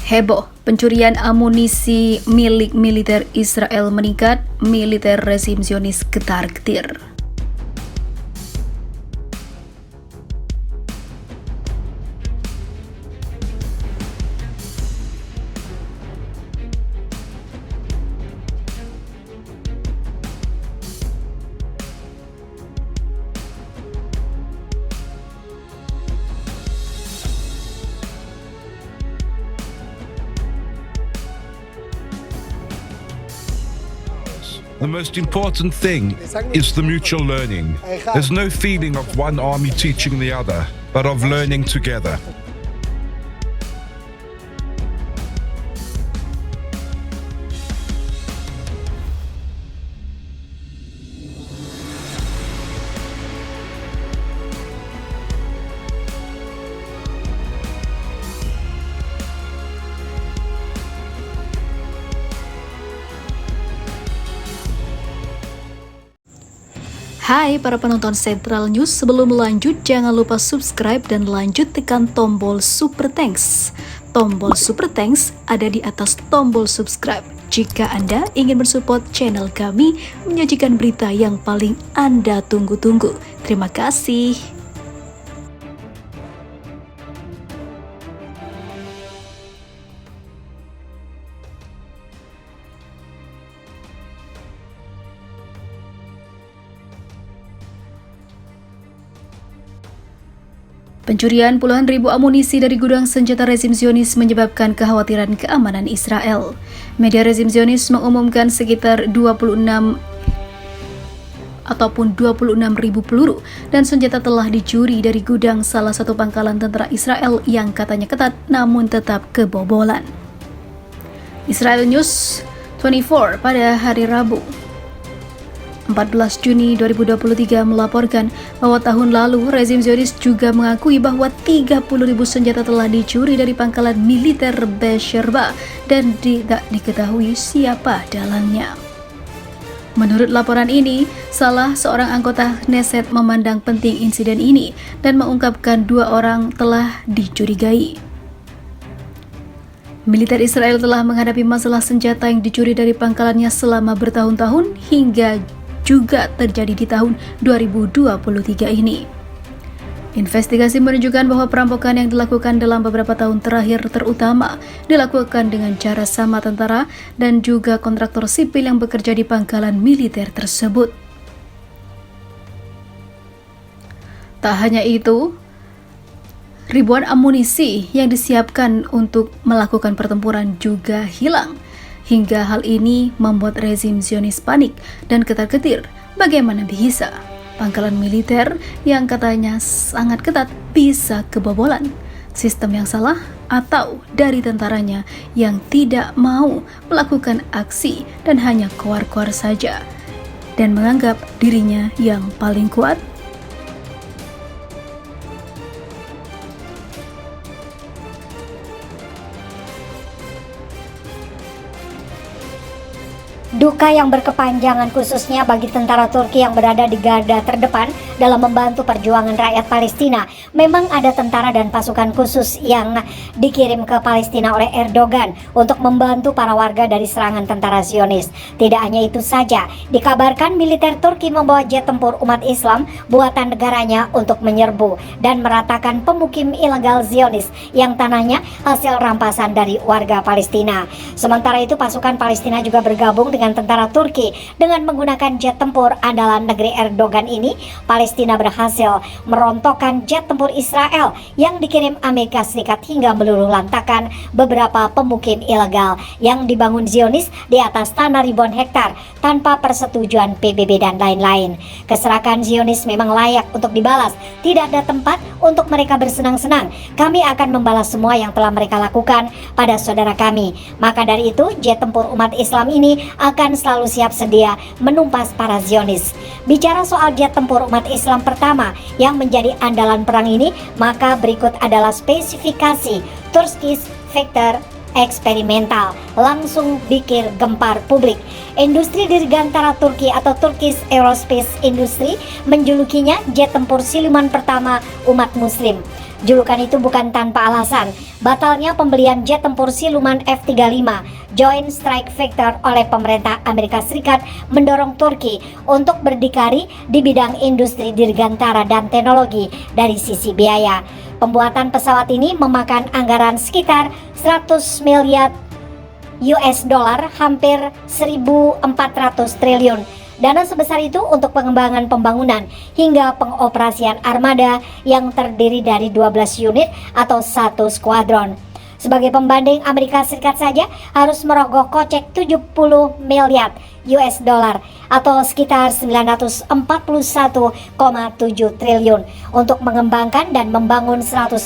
Heboh, pencurian amunisi milik militer Israel meningkat, militer rezim Zionis getar-getir. The most important thing is the mutual learning. There's no feeling of one army teaching the other, but of learning together. Hai para penonton Central News, sebelum lanjut jangan lupa subscribe dan lanjut tekan tombol Super Thanks. Tombol Super Thanks ada di atas tombol subscribe. Jika Anda ingin mensupport channel kami menyajikan berita yang paling Anda tunggu-tunggu. Terima kasih. Pencurian puluhan ribu amunisi dari gudang senjata rezim Zionis menyebabkan kekhawatiran keamanan Israel. Media rezim Zionis mengumumkan sekitar 26 ribu peluru dan senjata telah dicuri dari gudang salah satu pangkalan tentara Israel yang katanya ketat namun tetap kebobolan. Israel News 24 pada hari Rabu 14 Juni 2023 melaporkan bahwa tahun lalu rezim Zionis juga mengakui bahwa 30.000 senjata telah dicuri dari pangkalan militer Beersheba dan tidak diketahui siapa dalangnya. Menurut laporan ini, salah seorang anggota Knesset memandang penting insiden ini dan mengungkapkan 2 orang telah dicurigai. Militer Israel telah menghadapi masalah senjata yang dicuri dari pangkalannya selama bertahun-tahun hingga juga terjadi di tahun 2023 ini. Investigasi menunjukkan bahwa perampokan yang dilakukan dalam beberapa tahun terakhir terutama dilakukan dengan cara sama tentara dan juga kontraktor sipil yang bekerja di pangkalan militer tersebut. Tak hanya itu, ribuan amunisi yang disiapkan untuk melakukan pertempuran juga hilang. Hingga hal ini membuat rezim Zionis panik dan ketar-ketir. Bagaimana bisa pangkalan militer yang katanya sangat ketat bisa kebobolan? Sistem yang salah atau dari tentaranya yang tidak mau melakukan aksi dan hanya koar-koar saja dan menganggap dirinya yang paling kuat? Duka yang berkepanjangan khususnya bagi tentara Turki yang berada di garda terdepan dalam membantu perjuangan rakyat Palestina. Memang ada tentara dan pasukan khusus yang dikirim ke Palestina oleh Erdogan untuk membantu para warga dari serangan tentara Zionis. Tidak hanya itu saja, dikabarkan militer Turki membawa jet tempur umat Islam buatan negaranya untuk menyerbu dan meratakan pemukim ilegal Zionis yang tanahnya hasil rampasan dari warga Palestina. Sementara itu pasukan Palestina juga bergabung dengan tentara Turki dengan menggunakan jet tempur andalan negeri Erdogan ini. Palestina berhasil merontokkan jet tempur Israel yang dikirim Amerika Serikat hingga meluluh lantakan beberapa pemukim ilegal yang dibangun Zionis di atas tanah ribuan hektar tanpa persetujuan PBB dan lain-lain. Keserakan Zionis memang layak untuk dibalas. Tidak ada tempat untuk mereka bersenang-senang. Kami akan membalas semua yang telah mereka lakukan pada saudara kami. Maka dari itu jet tempur umat Islam ini akan selalu siap sedia menumpas para Zionis. Bicara soal jet tempur umat Islam pertama yang menjadi andalan perang ini, maka berikut adalah spesifikasi Turkish Fighter eksperimental, langsung bikin gempar publik. Industri dirgantara Turki atau Turkish Aerospace Industry menjulukinya jet tempur siluman pertama umat muslim. Julukan itu bukan tanpa alasan. Batalnya pembelian jet tempur siluman F-35 Joint Strike Fighter oleh pemerintah Amerika Serikat mendorong Turki untuk berdikari di bidang industri dirgantara dan teknologi dari sisi biaya. Pembuatan pesawat ini memakan anggaran sekitar 100 miliar US dollar, hampir 1.400 triliun. Dana sebesar itu untuk pengembangan pembangunan hingga pengoperasian armada yang terdiri dari 12 unit atau 1 skuadron. Sebagai pembanding, Amerika Serikat saja harus merogoh kocek 70 miliar US dollar atau sekitar 941,7 triliun untuk mengembangkan dan membangun 194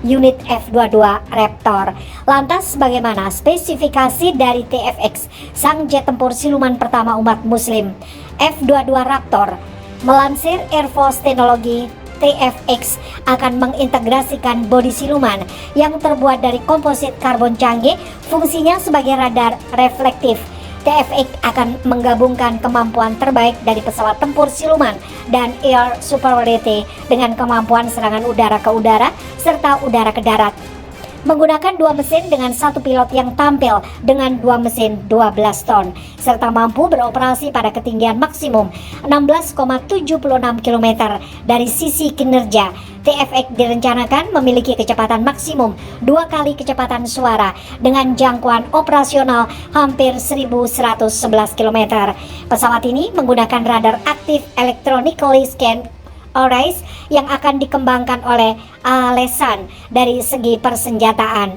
unit F-22 Raptor. Lantas bagaimana spesifikasi dari TFX, sang jet tempur siluman pertama umat muslim? F-22 Raptor melansir Air Force Technology, TFX akan mengintegrasikan bodi siluman yang terbuat dari komposit karbon canggih, fungsinya sebagai radar reflektif. TFX akan menggabungkan kemampuan terbaik dari pesawat tempur siluman dan air superiority dengan kemampuan serangan udara ke udara serta udara ke darat. Menggunakan 2 mesin dengan 1 pilot yang tampil dengan 2 mesin 12 ton serta mampu beroperasi pada ketinggian maksimum 16,76 km. Dari sisi kinerja, TFX direncanakan memiliki kecepatan maksimum 2 kali kecepatan suara dengan jangkauan operasional hampir 1.111 km. Pesawat ini menggunakan radar aktif electronically scanned arrays yang akan dikembangkan oleh Alesan. Dari segi persenjataan,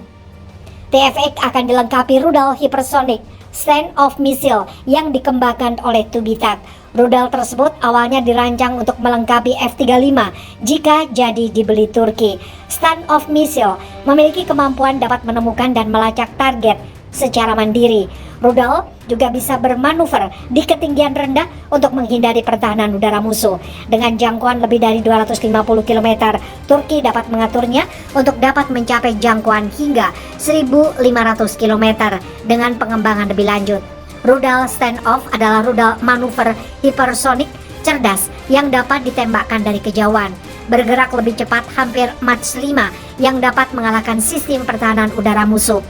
TFX akan dilengkapi rudal hypersonic stand-off missile yang dikembangkan oleh Tubitak. Rudal tersebut awalnya dirancang untuk melengkapi F-35 jika jadi dibeli Turki. Stand-off missile memiliki kemampuan dapat menemukan dan melacak target secara mandiri. Rudal juga bisa bermanuver di ketinggian rendah untuk menghindari pertahanan udara musuh. Dengan jangkauan lebih dari 250 km, Turki dapat mengaturnya untuk dapat mencapai jangkauan hingga 1.500 km dengan pengembangan lebih lanjut. Rudal stand-off adalah rudal manuver hipersonik cerdas yang dapat ditembakkan dari kejauhan, bergerak lebih cepat hampir Mach 5 yang dapat mengalahkan sistem pertahanan udara musuh.